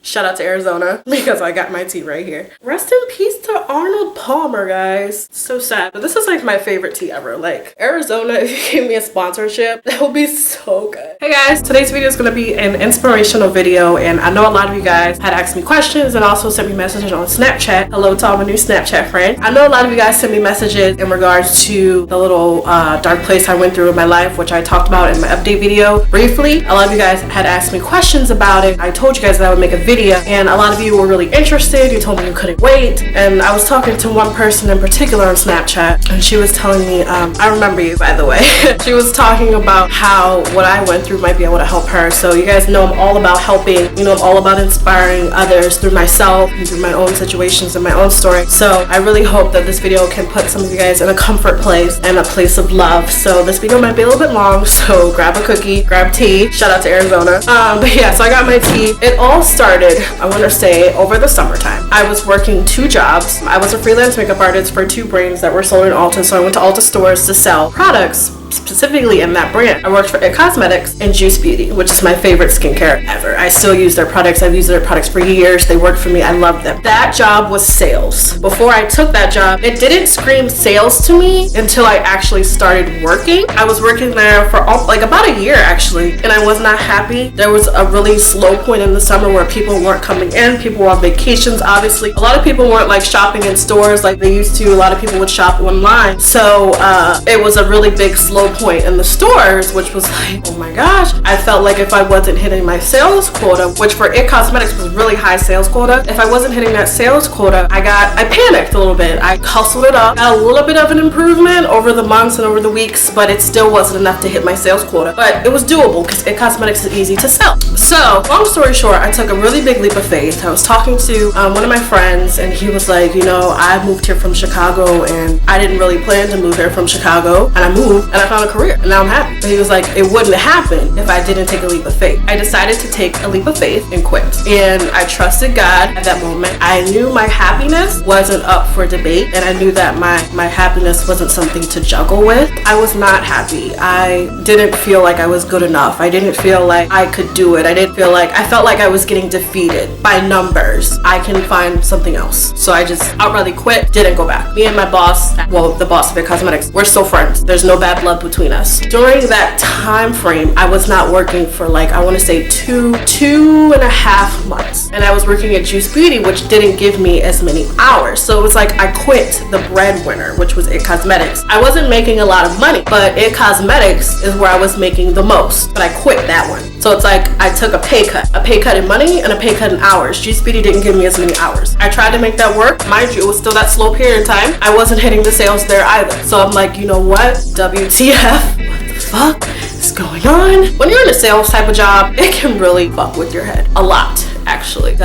Shout out to Arizona because I got my tea right here. Rest in peace to Arnold Palmer, guys. So sad. But this is like my favorite tea ever. Like, Arizona, if you gave me a sponsorship, that would be so good. Hey guys, today's video is going to be an inspirational video, and I know a lot of you guys had asked me questions and also sent me messages on Snapchat. Hello to all my new Snapchat friends. I know a lot of you guys sent me messages in regards to the little dark place I went through in my life, which I talked about in my update video briefly. A lot of you guys had asked me questions about it. I told you guys that I would make a video, and a lot of you were really interested. You told me you couldn't wait, and I was talking to one person in particular on Snapchat, and she was telling me, I remember you, by the way. She was talking about how what I went through might be able to help her. So you guys know I'm all about helping. You know, I'm all about inspiring others through myself and through my own situations and my own story. So I really hope that this video can put some of you guys in a comfort place and a place of love. So this video might be a little bit long, so grab a cookie, grab tea. Shout out to Arizona. But yeah, so I got my tea. It all started, I want to say, over the summertime. I was working 2 jobs. I was a freelance makeup artist for 2 brands that were sold in Ulta, so I went to Ulta stores to sell products specifically in that brand. I worked for It Cosmetics and Juice Beauty, which is my favorite skincare ever. I still use their products. I've used their products for years. They work for me. I love them. That job was sales. Before I took that job, it didn't scream sales to me until I actually started working. I was working there for like about a year actually, and I was not happy. There was a really slow point in the summer where people weren't coming in. People were on vacations, obviously. A lot of people weren't like shopping in stores like they used to. A lot of people would shop online. So it was a really big slow point in the stores, which was like, oh my gosh. I felt like if I wasn't hitting my sales quota, which for It Cosmetics was really high sales quota, if I wasn't hitting that sales quota, I panicked a little bit. I hustled it up, got a little bit of an improvement over the months and over the weeks, but it still wasn't enough to hit my sales quota. But it was doable because It Cosmetics is easy to sell. So long story short, I took a really big leap of faith. I was talking to one of my friends, and he was like, you know, I moved here from Chicago, and I didn't really plan to move here from Chicago, and I moved and I found a career, and now I'm happy. But he was like, it wouldn't happen if I didn't take a leap of faith. I decided to take a leap of faith and quit, and I trusted God at that moment. I knew my happiness wasn't up for debate, and I knew that my happiness wasn't something to juggle with. I was not happy. I didn't feel like I was good enough. I didn't feel like I could do it. I felt like I was getting defeated by numbers. I can find something else. So I just outrightly quit, didn't go back. Me and my boss, well, the boss of It Cosmetics, we're still friends. There's no bad blood between us. During that time frame, I was not working for like, I want to say two and a half months. And I was working at Juice Beauty, which didn't give me as many hours. So it was like I quit the breadwinner, which was It Cosmetics. I wasn't making a lot of money, but It Cosmetics is where I was making the most. But I quit that one. So it's like I took a pay cut in money and a pay cut in hours. Juice Beauty didn't give me as many hours. I tried to make that work. Mind you, it was still that slow period of time. I wasn't hitting the sales there either. So I'm like, you know what? WTF? What the fuck is going on? When you're in a sales type of job, it can really fuck with your head. A lot, actually.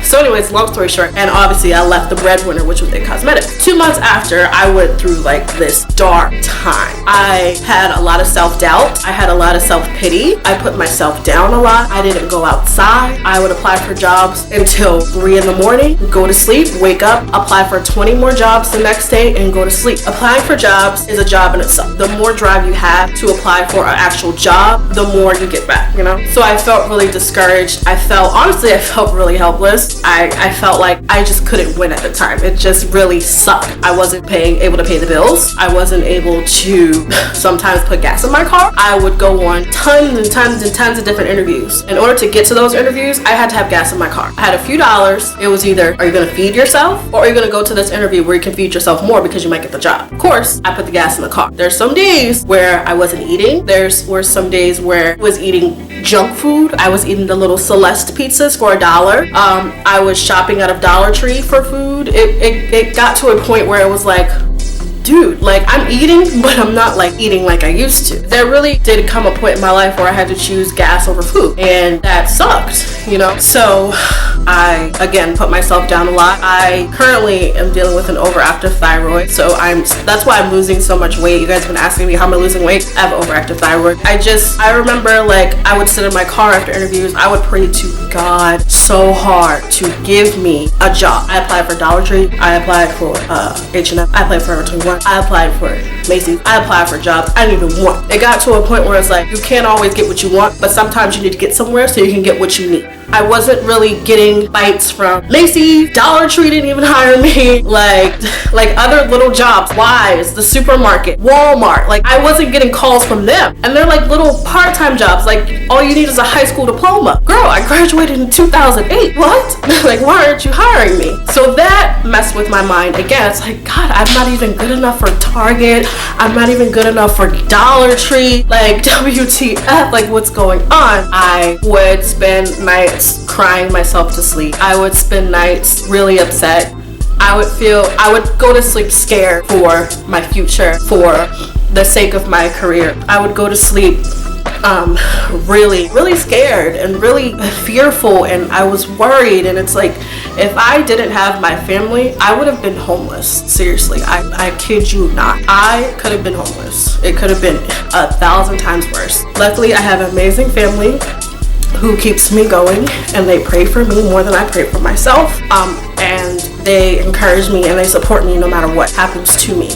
So anyways, long story short, and obviously I left the breadwinner, which was It Cosmetics. 2 months after, I went through like this dark time. I had a lot of self-doubt. I had a lot of self-pity. I put myself down a lot. I didn't go outside. I would apply for jobs until 3 in the morning, go to sleep, wake up, apply for 20 more jobs the nenext day, and go to sleep. Applying for jobs is a job in itself. The more drive you have to apply for an actual job, the more you get back, you know? So I felt really discouraged. I felt really helpless. I felt like I just couldn't win at the time. It just really sucked. I wasn't able to pay the bills. I wasn't able to sometimes put gas in my car. I would go on tons and tons and tons of different interviews. In order to get to those interviews, I had to have gas in my car. I had a few dollars. It was either, are you going to feed yourself, or are you going to go to this interview where you can feed yourself more because you might get the job? Of course, I put the gas in the car. There's some days where I wasn't eating. There were some days where I was eating junk food. I was eating the little Celeste pizzas for $1. I was shopping out of Dollar Tree for food. It got to a point where it was like, dude, like I'm eating, but I'm not like eating like I used to. There really did come a point in my life where I had to choose gas over food, and that sucked, you know? So I, again, put myself down a lot. I currently am dealing with an overactive thyroid, so that's why I'm losing so much weight. You guys have been asking me how am I losing weight? I have overactive thyroid. I remember like I would sit in my car after interviews. I would pray to God so hard to give me a job. I applied for Dollar Tree. I applied for H&M. I applied for Forever 21. I applied for Macy's. I applied for jobs I didn't even want. It got to a point where it's like, you can't always get what you want, but sometimes you need to get somewhere so you can get what you need. I wasn't really getting bites from Macy's. Dollar Tree didn't even hire me. Like other little jobs, Wise, the supermarket, Walmart. Like, I wasn't getting calls from them. And they're like little part-time jobs. Like, all you need is a high school diploma. Girl, I graduated in 2008. What? Like, why aren't you hiring me? So that messed with my mind again. It's like, God, I'm not even good enough for Target. I'm not even good enough for Dollar Tree. Like, WTF, like, what's going on? I would spend nights crying myself to sleep. I would spend nights really upset. I would go to sleep scared for my future, for the sake of my career. I would go to sleep really scared and really fearful, and I was worried. And it's like, if I didn't have my family, I would have been homeless. Seriously, I kid you not. I could have been homeless. It could have been 1,000 times worse. Luckily, I have an amazing family who keeps me going, and they pray for me more than I pray for myself. And they encourage me and they support me no matter what happens to me.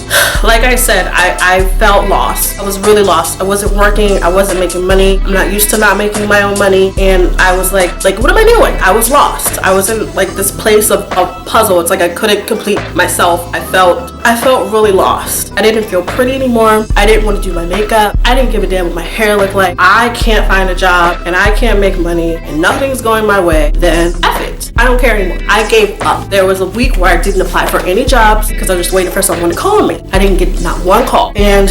Like I said, I felt lost. I was really lost. I wasn't working. I wasn't making money. I'm not used to not making my own money. And I was like, what am I doing? I was lost. I was in like this place of puzzle. It's like I couldn't complete myself. I felt really lost. I didn't feel pretty anymore. I didn't want to do my makeup. I didn't give a damn what my hair looked like. I can't find a job and I can't make money and nothing's going my way. Then F it. I don't care anymore. I gave up. There was a week where I didn't apply for any jobs because I was just waiting for someone to call me. I didn't get not one call. And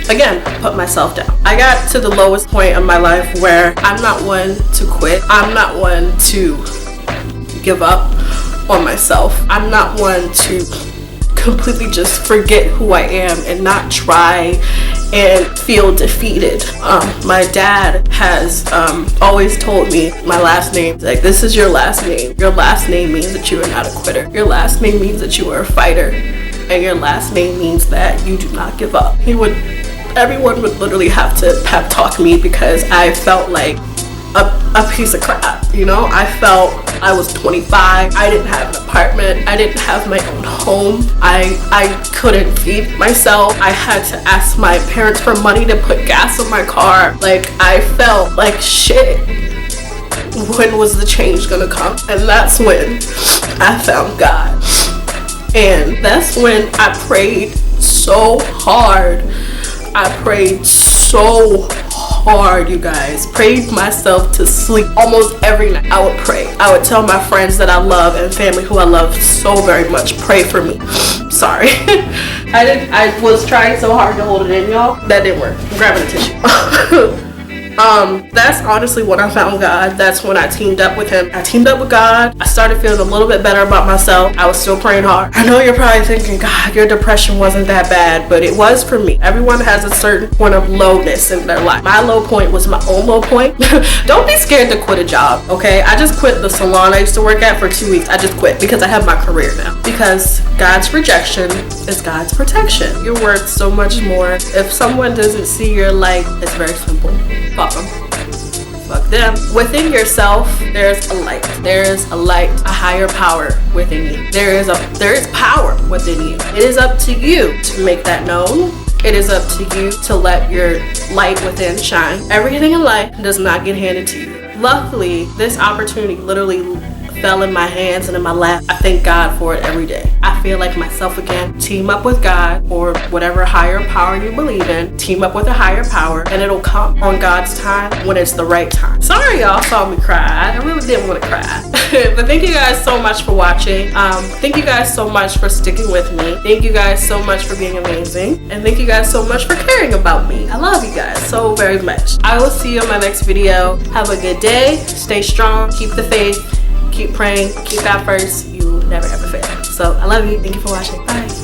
again, put myself down. I got to the lowest point of my life where I'm not one to quit. I'm not one to give up on myself. I'm not one to completely just forget who I am and not try and feel defeated. My dad has always told me my last name, like, this is your last name. Your last name means that you are not a quitter. Your last name means that you are a fighter. And your last name means that you do not give up. Everyone would literally have to pep talk me because I felt like a piece of crap, you know? I felt I was 25. I didn't have an apartment. I didn't have my own home. I couldn't feed myself. I had to ask my parents for money to put gas in my car. Like, I felt like shit. When was the change gonna come? And that's when I found God. And that's when I prayed so hard. I prayed so hard, you guys. Prayed myself to sleep almost every night. I would pray. I would tell my friends that I love and family who I love so very much, pray for me. Sorry. I was trying so hard to hold it in, y'all. That didn't work. I'm grabbing a tissue. That's honestly when I found God. That's when I teamed up with him. I teamed up with God. I started feeling a little bit better about myself. I was still praying hard. I know you're probably thinking, God, your depression wasn't that bad, but it was for me. Everyone has a certain point of lowness in their life. My low point was my own low point. Don't be scared to quit a job, okay? I just quit the salon I used to work at for 2 weeks. I just quit because I have my career now. Because God's rejection is God's protection. You're worth so much more. If someone doesn't see your light, it's very simple. Fuck them. Fuck them. Within yourself, there's a light. There is a light, a higher power within you. There is power within you. It is up to you to make that known. It is up to you to let your light within shine. Everything in life does not get handed to you. Luckily, this opportunity literally fell in my hands and in my lap. I thank God for it every day. I feel like myself again. Team up with God or whatever higher power you believe in. Team up with a higher power and it'll come on God's time when it's the right time. Sorry y'all saw me cry. I really didn't want to cry. But thank you guys so much for watching. Thank you guys so much for sticking with me. Thank you guys so much for being amazing. And thank you guys so much for caring about me. I love you guys so very much. I will see you in my next video. Have a good day. Stay strong. Keep the faith. Keep praying, keep God first. You never ever fail. So I love you. Thank you for watching. Bye.